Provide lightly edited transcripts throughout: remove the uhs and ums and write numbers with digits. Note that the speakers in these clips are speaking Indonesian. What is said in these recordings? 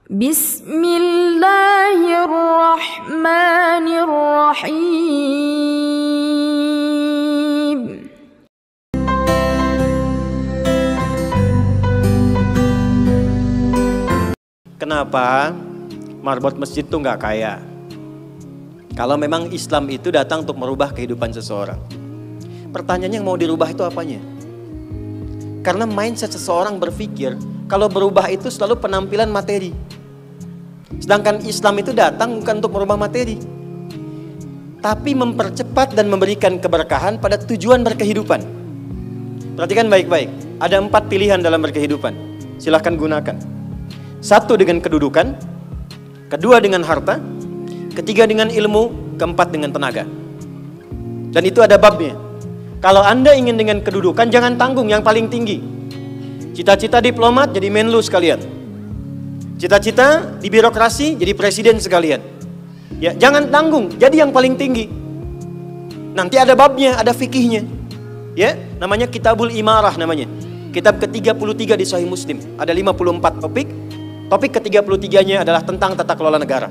Bismillahirrahmanirrahim. Kenapa marbot masjid itu nggak kaya? Kalau memang Islam itu datang untuk merubah kehidupan seseorang. Pertanyaannya yang mau dirubah itu apanya? Karena mindset seseorang berpikir kalau berubah itu selalu penampilan materi. Sedangkan Islam itu datang bukan untuk merubah materi, tapi mempercepat dan memberikan keberkahan pada tujuan berkehidupan. Perhatikan baik-baik. Ada 4 pilihan dalam berkehidupan. Silahkan gunakan. 1 dengan kedudukan, 2 dengan harta, 3 dengan ilmu, 4 dengan tenaga. Dan itu ada babnya. Kalau Anda ingin dengan kedudukan, jangan tanggung yang paling tinggi. Cita-cita diplomat jadi menlu sekalian. Cita-cita di birokrasi jadi presiden sekalian. Ya, jangan tanggung, jadi yang paling tinggi. Nanti ada babnya, ada fikihnya. Ya, namanya Kitabul Imarah namanya. Kitab ke-33 di Sahih Muslim. Ada 54 topik. Topik ke-33-nya adalah tentang tata kelola negara.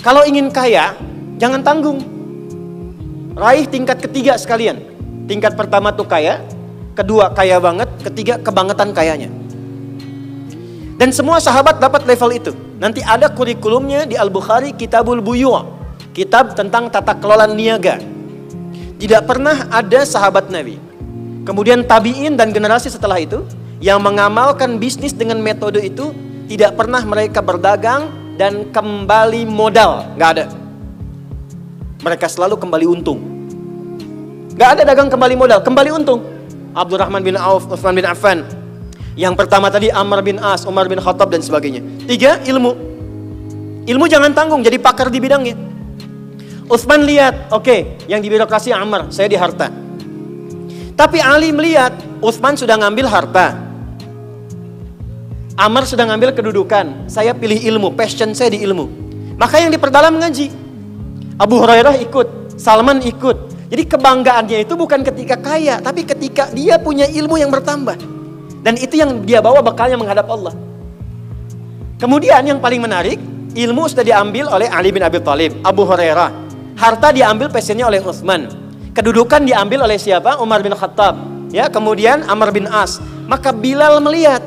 Kalau ingin kaya, jangan tanggung. Raih tingkat ketiga sekalian. Tingkat pertama tuh kaya, kedua kaya banget, ketiga kebangetan kayanya. Dan semua sahabat dapat level itu. Nanti ada kurikulumnya di Al-Bukhari, Kitabul Buyu', kitab tentang tata kelola niaga. Tidak pernah ada sahabat Nabi, kemudian tabi'in dan generasi setelah itu yang mengamalkan bisnis dengan metode itu. Tidak pernah mereka berdagang dan kembali modal, nggak ada. Mereka selalu kembali untung. Nggak ada dagang kembali modal, kembali untung. Abdurrahman bin Auf, Utsman bin Affan. Yang pertama tadi Amr bin As, Umar bin Khattab dan sebagainya. 3, ilmu. Ilmu jangan tanggung, jadi pakar di bidangnya. Utsman lihat, oke, yang di birokrasi Amr, saya di harta. Tapi Ali melihat, Utsman sudah ngambil harta, Amr sudah ngambil kedudukan, saya pilih ilmu, passion saya di ilmu. Maka yang diperdalam ngaji. Abu Hurairah ikut, Salman ikut. Jadi kebanggaannya itu bukan ketika kaya, tapi ketika dia punya ilmu yang bertambah. Dan itu yang dia bawa bekalnya menghadap Allah. Kemudian yang paling menarik, ilmu sudah diambil oleh Ali bin Abi Thalib, Abu Hurairah. Harta diambil passionnya oleh Utsman. Kedudukan diambil oleh siapa? Umar bin Khattab. Ya, kemudian Amr bin As. Maka Bilal melihat,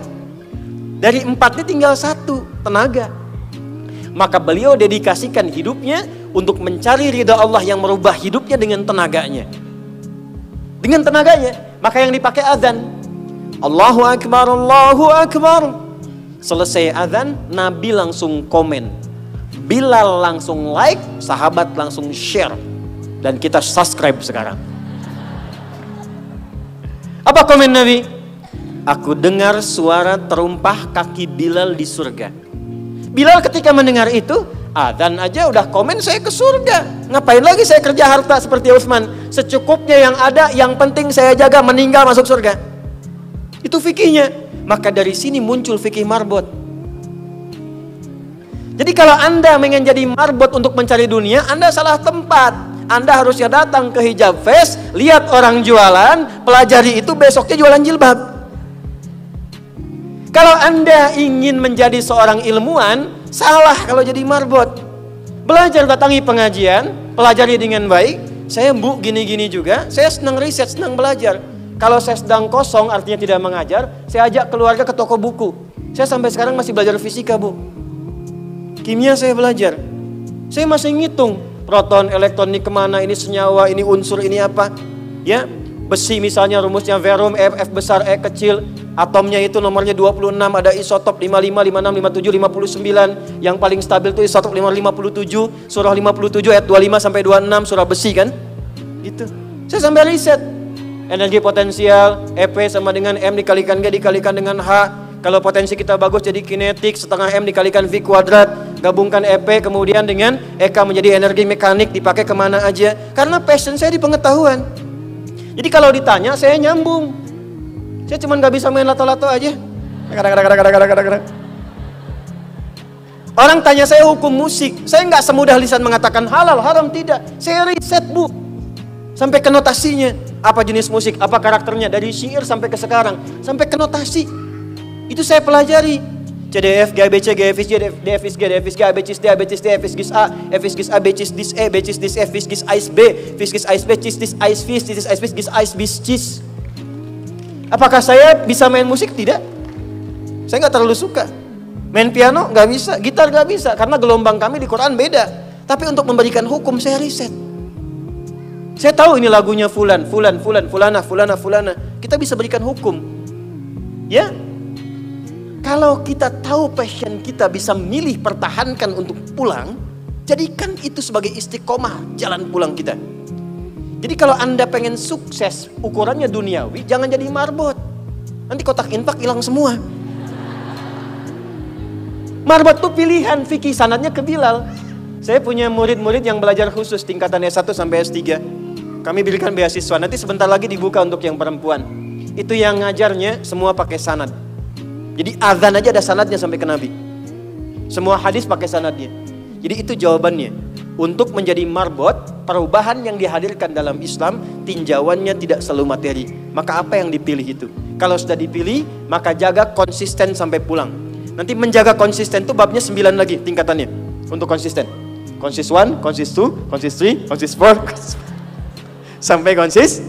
dari 4 ini tinggal 1, tenaga. Maka beliau dedikasikan hidupnya untuk mencari ridha Allah yang merubah hidupnya dengan tenaganya. Dengan tenaganya. Maka yang dipakai azan. Allahu Akbar, Allahu Akbar. Selesai azan, Nabi langsung komen. Bilal langsung like, sahabat langsung share. Dan kita subscribe sekarang. Apa komen Nabi? Aku dengar suara terumpah kaki Bilal di surga. Bilal ketika mendengar itu, adzan aja udah komen saya ke surga. Ngapain lagi saya kerja harta seperti Utsman? Secukupnya yang ada, yang penting saya jaga, meninggal masuk surga. Itu fikihnya. Maka dari sini muncul fikih marbot. Jadi kalau Anda ingin jadi marbot untuk mencari dunia, Anda salah tempat. Anda harusnya datang ke Hijab Fest, lihat orang jualan, pelajari itu, besoknya jualan jilbab. Kalau Anda ingin menjadi seorang ilmuwan, salah kalau jadi marbot. Belajar, datangi pengajian, pelajari dengan baik. Saya Bu gini-gini juga, saya senang riset, senang belajar. Kalau saya sedang kosong, artinya tidak mengajar, saya ajak keluarga ke toko buku. Saya sampai sekarang masih belajar fisika Bu. Kimia saya belajar. Saya masih ngitung proton, elektron ini kemana, ini senyawa, ini unsur, ini apa. Ya, besi misalnya rumusnya verum, F besar, E kecil. Atomnya itu nomornya 26, ada isotop 55, 56, 57, 59. Yang paling stabil itu isotop 57, surah 57 ayat 25 sampai 26, surah besi kan? Gitu. Saya sampai riset. Energi potensial, EP sama dengan M dikalikan G dikalikan dengan H. Kalau potensi kita bagus jadi kinetik, setengah M dikalikan V kuadrat. Gabungkan EP kemudian dengan EK menjadi energi mekanik, dipakai kemana aja. Karena passion saya di pengetahuan. Jadi kalau ditanya saya nyambung. Saya cuma gak bisa main lato-lato aja. Orang tanya saya hukum musik, saya gak semudah lisan mengatakan halal, haram, tidak. Saya riset Bu, sampai ke notasinya. Apa jenis musik, apa karakternya, dari syair sampai ke sekarang, sampai ke notasi. Itu saya pelajari. CDF, GABC, GFIS, DFIS, GDFIS, GABCIS, DABCIS, DFIS, A, FIS, A, BCIS, DIS, E, BCIS, DIS, F, FIS, AIS, B, FIS, AIS, B, CIS, DIS, AIS, FIS, DIS, AIS, FIS, GIS, AIS, BIS, CIS. Apakah saya bisa main musik? Tidak. Saya nggak terlalu suka. Main piano nggak bisa, gitar nggak bisa, karena gelombang kami di Quran beda. Tapi untuk memberikan hukum saya riset. Saya tahu ini lagunya fulan, fulana. Kita bisa berikan hukum. Ya? Kalau kita tahu passion kita bisa milih pertahankan untuk pulang, jadikan itu sebagai istiqomah jalan pulang kita. Jadi kalau Anda pengen sukses, ukurannya duniawi, jangan jadi marbot. Nanti kotak infak hilang semua. Marbot itu pilihan, fikih sanadnya ke Bilal. Saya punya murid-murid yang belajar khusus tingkatan S1 sampai S3. Kami berikan beasiswa, nanti sebentar lagi dibuka untuk yang perempuan. Itu yang ngajarnya semua pakai sanad. Jadi azan aja ada sanadnya sampai ke Nabi. Semua hadis pakai sanadnya. Jadi itu jawabannya. Untuk menjadi marbot, perubahan yang dihadirkan dalam Islam, tinjauannya tidak selalu materi. Maka apa yang dipilih itu? Kalau sudah dipilih, maka jaga konsisten sampai pulang. Nanti menjaga konsisten itu babnya 9 lagi tingkatannya. Untuk konsisten. Konsis 1, konsis 2, konsis 3, konsis 4, sampai konsis